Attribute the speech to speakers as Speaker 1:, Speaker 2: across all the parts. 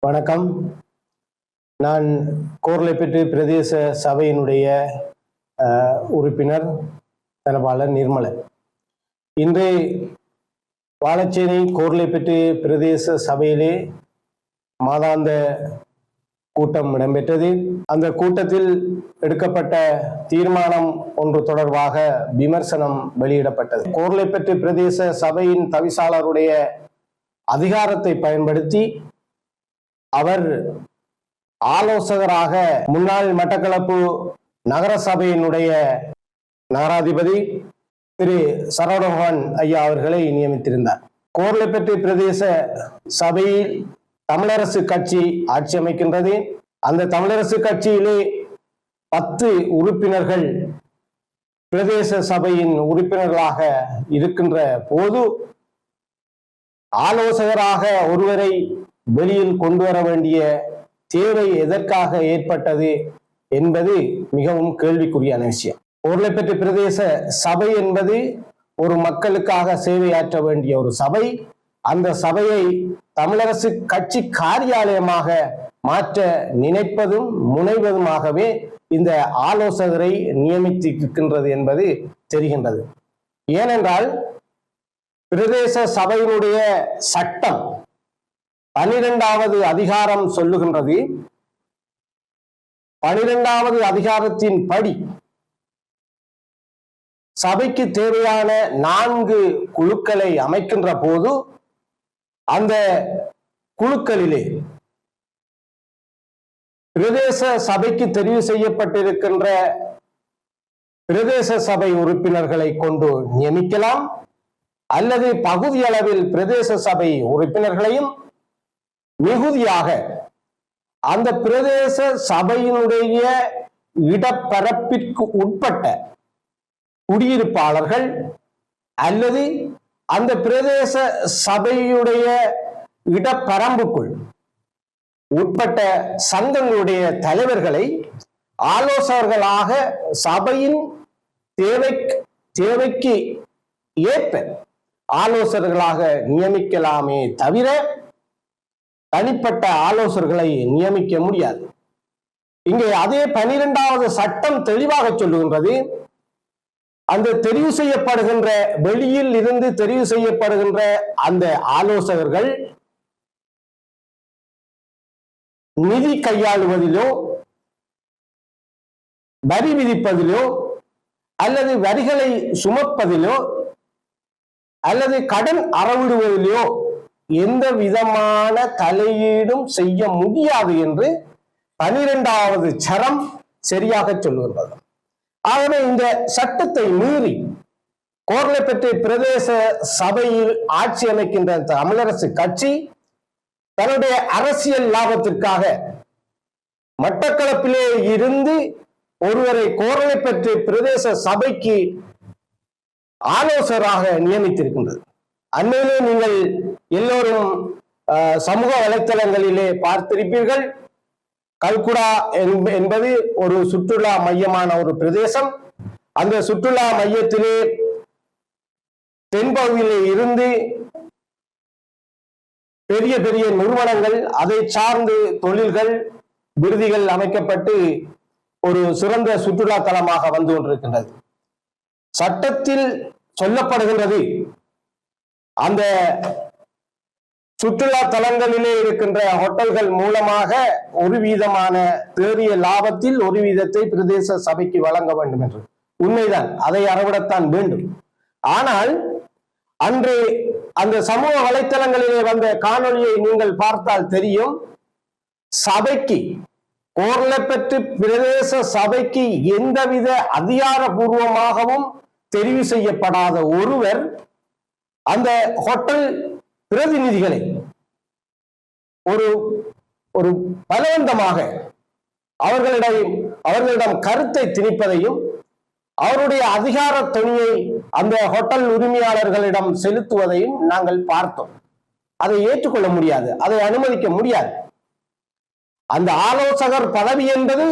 Speaker 1: வணக்கம். நான் கோர்லைப்பேட்டு பிரதேச சபையினுடைய உறுப்பினர் தனபாலர் நிர்மலன். இன்று வாழைச்சேனை கோர்லைப்பேட்டு பிரதேச சபையிலே மாதாந்த கூட்டம் இடம்பெற்றது. அந்த கூட்டத்தில் எடுக்கப்பட்ட தீர்மானம் ஒன்று தொடர்பாக விமர்சனம் வெளியிடப்பட்டது. கோர்லைப்பேட்டு பிரதேச சபையின் தவிசாளருடைய அதிகாரத்தை பயன்படுத்தி அவர் ஆலோசகராக முன்னாள் மட்டக்களப்பு நகர சபையினுடைய நகராதிபதி திரு சரவணபவன் ஐயா அவர்களை நியமித்திருந்தார். கோர்லைப்பேட்டு பிரதேச சபையில் தமிழரசு கட்சி ஆட்சி அமைக்கின்றது. அந்த தமிழரசு கட்சியிலே 10 உறுப்பினர்கள் பிரதேச சபையின் உறுப்பினர்களாக இருக்கின்ற போது ஆலோசகராக ஒருவரை வெளியில் கொண்டு வர வேண்டிய தேவை எதற்காக ஏற்பட்டது என்பது மிகவும் கேள்விக்குரியான விஷயம். கோர்லைப்பேட்டு பிரதேச சபை என்பது ஒரு மக்களுக்காக சேவையாற்ற வேண்டிய ஒரு சபை. அந்த சபையை தமிழரசு கட்சி காரியாலயமாக மாற்ற நினைப்பதும் முனைவதுமாகவே இந்த ஆலோசகரை நியமித்திருக்கின்றது என்பது தெரிகின்றது. ஏனென்றால் பிரதேச சபையினுடைய சட்டம் 12வது அதிகாரம் சொல்லுகின்றது. 12வது அதிகாரத்தின் படி சபைக்கு தேவையான 4 குழுக்களை அமைக்கின்ற போது அந்த குழுக்களிலே பிரதேச சபைக்கு தெரிவு செய்யப்பட்டிருக்கின்ற பிரதேச சபை உறுப்பினர்களை கொண்டு நியமிக்கலாம், அல்லது பகுதி அளவில் பிரதேச சபை உறுப்பினர்களையும் மிகுதியாக அந்த பிரதேச சபையினுடைய இடப்பரப்பிற்கு உட்பட்ட குடியிருப்பாளர்கள் அல்லது அந்த பிரதேச சபையுடைய இடப்பரம்புக்குள் உட்பட்ட சங்கங்களுடைய தலைவர்களை ஆலோசகர்களாக சபையின் தேவைக்கு ஏற்ப ஆலோசகர்களாக நியமிக்கலாமே தவிர தனிப்பட்ட ஆலோசகர்களை நியமிக்க முடியாது. இங்கே அதே 12வது சட்டம் தெளிவாக சொல்லுகின்றது. அந்த தெரிவு செய்யப்படுகின்ற வெளியில் இருந்து தெரிவு செய்யப்படுகின்ற அந்த ஆலோசகர்கள் நிதி கையாளுவதிலோ வரி விதிப்பதிலோ அல்லது வரிகளை சுமப்பதிலோ அல்லது கடன் அறவிடுவதிலோ எந்த விதமான தலையீடும் செய்ய முடியாது என்று 12வது சரம் சரியாக சொல்லுகின்றது. ஆகவே இந்த சட்டத்தை மீறி கோர்லைப்பேட்டு பிரதேச சபையில் ஆட்சி அமைக்கின்ற தமிழரசு கட்சி தன்னுடைய அரசியல் லாபத்திற்காக மட்டக்களப்பிலே இருந்து ஒருவரை கோர்லைப்பேட்டு பிரதேச சபைக்கு ஆலோசகராக நியமித்திருக்கின்றது. அண்மையிலே நீங்கள் எல்லோரும் சமூக வலைத்தளங்களிலே பார்த்திருப்பீர்கள். கல்குடா என்பது ஒரு சுற்றுலா மையமான ஒரு பிரதேசம். அந்த சுற்றுலா மையத்திலே தென்பகுதியிலே இருந்து பெரிய பெரிய நிறுவனங்கள், அதை சார்ந்து தொழில்கள், விடுதிகள் அமைக்கப்பட்டு ஒரு சிறந்த சுற்றுலா தலமாக வந்து கொண்டிருக்கின்றது. சட்டத்தில் சொல்லப்படுகின்றது, அந்த சுற்றுலா தலங்களிலே இருக்கின்ற ஹோட்டல்கள் மூலமாக ஒரு வீதமான தேறிய லாபத்தில் ஒரு வீதத்தை பிரதேச சபைக்கு வழங்க வேண்டும் என்று. உண்மைதான், அதை அறவிடத்தான் வேண்டும். ஆனால் அன்று அந்த சமூக வலைத்தளங்களிலே வந்த காணொலியை நீங்கள் பார்த்தால் தெரியும். சபைக்கு, கோர்லைப்பேட்டு பிரதேச சபைக்கு எந்தவித அதிகாரபூர்வமாகவும் தெரிவு செய்யப்படாத ஒருவர் அந்த ஹோட்டல் பிரதிநிதிகளை ஒரு பலவந்தமாக அவர்களிடம் கருத்தை திணிப்பதையும் அவருடைய அதிகார துணியை அந்த ஹோட்டல் உரிமையாளர்களிடம் செலுத்துவதையும் நாங்கள் பார்த்தோம். அதை ஏற்றுக்கொள்ள முடியாது, அதை அனுமதிக்க முடியாது. அந்த ஆலோசகர் பதவி என்பது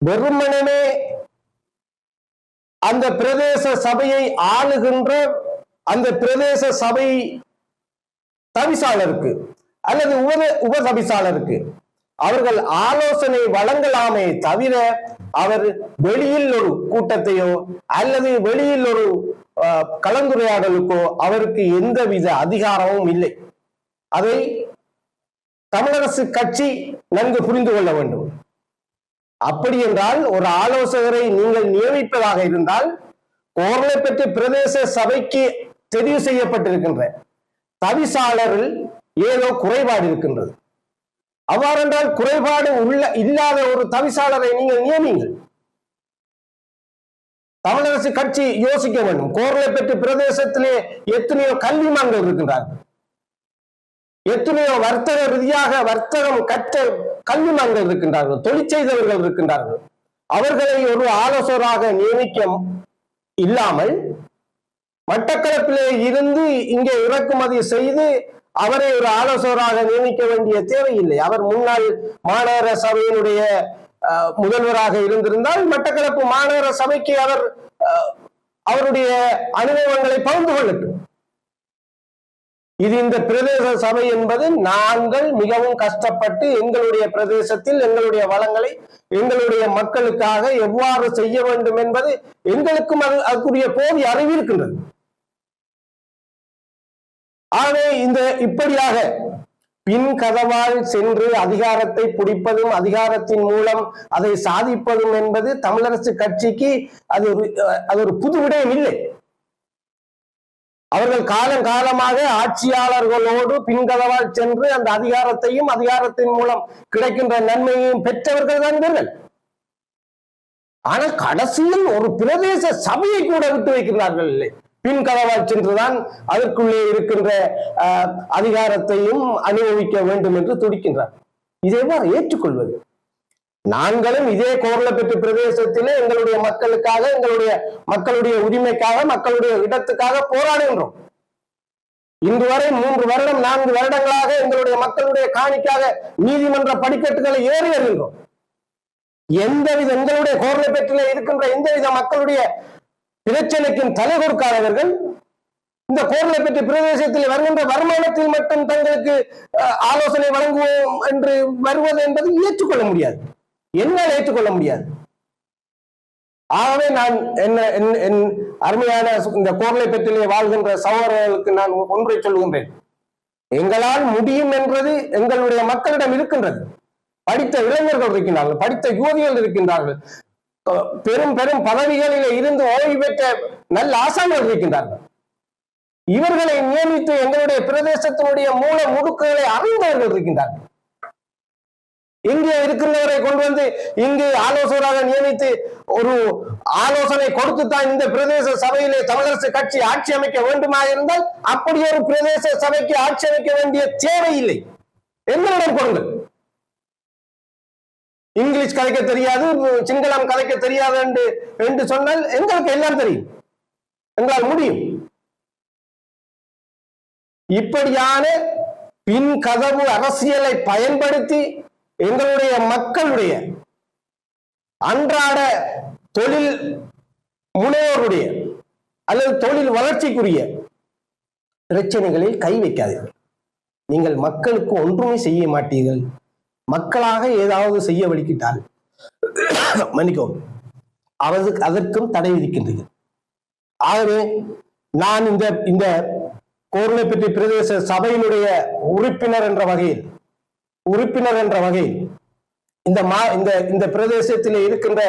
Speaker 1: வெறுமனே அந்த பிரதேச சபையை ஆளுகின்ற அந்த பிரதேச சபை தவிசாளருக்கு அல்லது உபசபிசாளருக்கு அவர்கள் ஆலோசனை வழங்கலாமே தவிர அவர் வெளியில் ஒரு கூட்டத்தையோ அல்லது வெளியில் ஒரு கலந்துரையாடலுக்கோ அவருக்கு எந்தவித அதிகாரமும் இல்லை. அதை தமிழரசு கட்சி நன்கு புரிந்து கொள்ள வேண்டும். அப்படி என்றால் ஒரு ஆலோசகரை நீங்கள் நியமிப்பதாக இருந்தால் கோர்லைப்பற்று பிரதேச சபைக்கு தெரிவு செய்யப்பட்டிருக்கின்ற தவிசாளரில் ஏதோ குறைபாடு இருக்கின்றது. அவ்வாறென்றால் குறைபாடு இல்லாத ஒரு தவிசாளரை நீங்கள் நியமிங்கள். தமிழரசு கட்சி யோசிக்க வேண்டும். கோர்லைப்பற்று பிரதேசத்திலே எத்தனையோ கல்விமான்கள் இருக்கின்றார்கள், எத்தனையோ வர்த்தக ரீதியாக வர்த்தகம் கற்ற கல்விமான்கள் இருக்கின்றார்கள், தொழில் செய்தவர்கள் இருக்கின்றார்கள். அவர்களை ஒரு ஆலோசகராக நியமிக்க இல்லாமல் மட்டக்களப்பிலே இருந்து இங்கே இறக்குமதி செய்து அவரை ஒரு ஆலோசகராக நியமிக்க வேண்டிய தேவையில்லை. அவர் முன்னாள் மாநகர சபையினுடைய முதல்வராக இருந்திருந்தால் மட்டக்களப்பு மாநகர சபைக்கு அவர் அவருடைய அனுபவங்களை பகிர்ந்து கொள்ளட்டும். இது இந்த பிரதேச சபை என்பது நாங்கள் மிகவும் கஷ்டப்பட்டு எங்களுடைய பிரதேசத்தில் எங்களுடைய வளங்களை எங்களுடைய மக்களுக்காக எவ்வாறு செய்ய வேண்டும் என்பது எங்களுக்கும் அதுக்குரிய போதிய அறிவு இருக்கின்றது. ஆகவே இந்த இப்படியாக பின் கதவால் சென்று அதிகாரத்தை பிடிப்பதும் அதிகாரத்தின் மூலம் அதை சாதிப்பதும் என்பது தமிழரசு கட்சிக்கு அது ஒரு புது விடயம் இல்லை. அவர்கள் காலம் காலமாக ஆட்சியாளர்களோடு பின்கதவால் சென்று அந்த அதிகாரத்தையும் அதிகாரத்தின் மூலம் கிடைக்கின்ற நன்மையையும் பெற்றவர்கள் தான் இவர்கள். ஆனால் கடைசியில் ஒரு பிரதேச சபையை கூட விட்டு வைக்கிறார்கள் இல்லை, பின்கதவால் சென்றுதான் அதற்குள்ளே இருக்கின்ற அதிகாரத்தையும் அனுபவிக்க வேண்டும் என்று துடிக்கின்றார். இதை எவ்வாறு ஏற்றுக்கொள்வது? நாங்களும் இதே கோர்லைப்பற்று பிரதேசத்திலே எங்களுடைய மக்களுக்காக எங்களுடைய மக்களுடைய உரிமைக்காக மக்களுடைய இடத்துக்காக போராடுகின்றோம். இன்று வரை 3 வருடம் 4 வருடங்களாக எங்களுடைய மக்களுடைய காணிக்காக நீதிமன்ற படிக்கட்டுகளை ஏறி வருகின்றோம். எந்தவித எங்களுடைய கோர்லைப்பற்றிலே இருக்கின்ற எந்தவித மக்களுடைய பிரச்சனைக்கும் தலை கொடுக்காதவர்கள் இந்த கோர்லைப்பற்று பிரதேசத்தில் வருகின்ற வருமானத்தில் மட்டும் தங்களுக்கு ஆலோசனை வழங்குவோம் என்று வருவது என்பது ஏற்றுக்கொள்ள முடியாது, என்னால் ஏற்றுக்கொள்ள முடியாது. ஆகவே நான் என் அருமையான இந்த கோர்லைப்பற்றிலே வாழ்கின்ற சகோதரர்களுக்கு நான் ஒன்றை சொல்கின்றேன். எங்களால் முடியும் என்றது எங்களுடைய மக்களிடம் இருக்கின்றது. படித்த இளைஞர்கள் இருக்கின்றார்கள், படித்த யுவதிகள் இருக்கின்றார்கள், பெரும் பெரும் பதவிகளில் இருந்து ஓய்வு பெற்ற நல்ல ஆசான்கள் இருக்கின்றார்கள். இவர்களை நியமித்து எங்களுடைய பிரதேசத்தினுடைய மூல முடுக்குகளை அறிந்தவர்கள் இருக்கின்றார்கள். இங்கே இருக்கின்றவரை கொண்டு வந்து இங்கு ஆலோசகராக நியமித்து ஒரு ஆலோசனை கொடுத்துத்தான் இந்த பிரதேச சபையிலே தமிழரசு கட்சி ஆட்சி அமைக்க வேண்டுமாக இருந்தால் அப்படி ஒரு பிரதேச சபைக்கு ஆட்சி அமைக்க வேண்டிய தேவையில்லை. எங்களிடம் கொடுங்கள். இங்கிலீஷ் கலைக்க தெரியாது, சிங்களம் கலைக்க தெரியாது என்று சொன்னால் எங்களுக்கு எல்லாம் தெரியும், எங்களால் முடியும். இப்படியான பின் கதவு அரசியலை பயன்படுத்தி எங்களுடைய மக்களுடைய அன்றாட தொழில் முனைவோருடைய அல்லது தொழில் வளர்ச்சிக்குரிய பிரச்சனைகளில் கை வைக்காதீர்கள். நீங்கள் மக்களுக்கு ஒன்றுமே செய்ய மாட்டீர்கள். மக்களாக ஏதாவது செய்ய வலிக்கிட்டால் மன்னிக்கவும், அதற்கும் தடை விதிக்கின்றீர்கள். ஆகவே நான் இந்த கோர்லைப்பற்று பிரதேச சபையினுடைய உறுப்பினர் என்ற வகையில் இந்த பிரதேசத்தில் இருக்கின்ற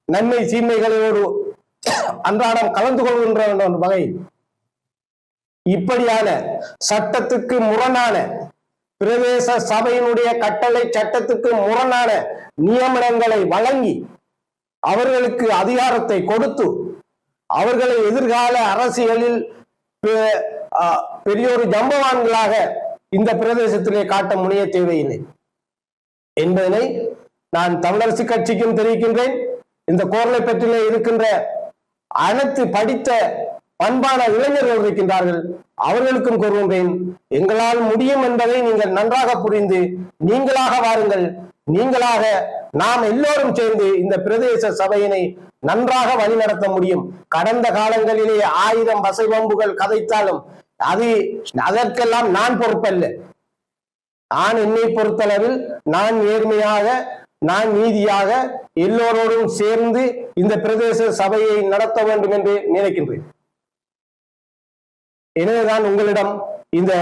Speaker 1: நன்மை தீமைகளோடு அன்றாடம் கலந்து கொள்கின்ற வகையில் இப்படியான சட்டத்துக்கு முரணான பிரதேச சபையினுடைய கட்டளை சட்டத்துக்கு முரணான நியமனங்களை வழங்கி அவர்களுக்கு அதிகாரத்தை கொடுத்து அவர்களை எதிர்கால அரசியலில் பெரியோரு ஜம்பவான்களாக இந்த பிரதேசத்திலே காட்ட முனைய தேவையில்லை என்பதனை நான் தமிழரசு கட்சிக்கும் தெரிவிக்கின்றேன். இந்த கோர்லைப்பற்றிலே இருக்கின்ற அனைத்து படித்த பண்பான இளைஞர்கள் இருக்கின்றார்கள், அவர்களுக்கும் கூறுகின்றேன், எங்களால் முடியும் என்பதை நீங்கள் நன்றாக புரிந்து நீங்களாக வாருங்கள். நீங்களாக நாம் எல்லோரும் சேர்ந்து இந்த பிரதேச சபையினை நன்றாக வழிநடத்த முடியும். கடந்த காலங்களிலே 1000 வசை வம்புகள் கதைத்தாலும் அதற்கெல்லாம் நான் பொறுப்பல்ல. என்னை பொறுத்தளவில் நான் நேர்மையாக, நான் நீதியாக எல்லோரோடும் சேர்ந்து இந்த பிரதேச சபையை நடத்த வேண்டும் என்று நினைக்கின்றேன். எனவேதான் உங்களிடம் இந்த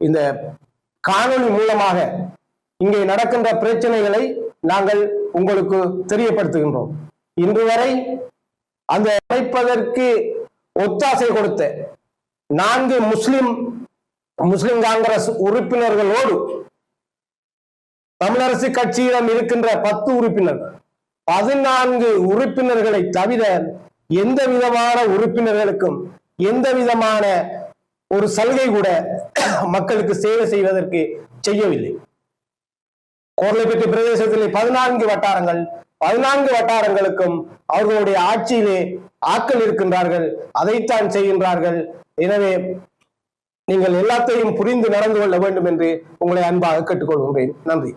Speaker 1: இந்த காணொளி மூலமாக இங்கே நடக்கின்ற பிரச்சனைகளை நாங்கள் உங்களுக்கு தெரியப்படுத்துகின்றோம். இன்று வரை அந்த அமைப்பதற்கு ஒத்தாசை கொடுத்த 4 முஸ்லிம் காங்கிரஸ் உறுப்பினர்களோடு தமிழரசு கட்சியிடம் இருக்கின்ற 10 உறுப்பினர்கள், 14 உறுப்பினர்களை தவிர எந்த விதமான உறுப்பினர்களுக்கும் எந்த விதமான ஒரு சலுகை கூட மக்களுக்கு சேவை செய்வதற்கு செய்யவில்லை. கோர்லைப்பேட்டை பிரதேசத்திலே 14 வட்டாரங்கள், 14 வட்டாரங்களுக்கும் அவர்களுடைய ஆட்சியிலே ஆட்கள் இருக்கின்றார்கள், அதைத்தான் செய்கின்றார்கள். எனவே நீங்கள் எல்லாத்தையும் புரிந்து நடந்து கொள்ள வேண்டும் என்று உங்களை அன்பாக கேட்டுக்கொள்கின்றேன். நன்றி.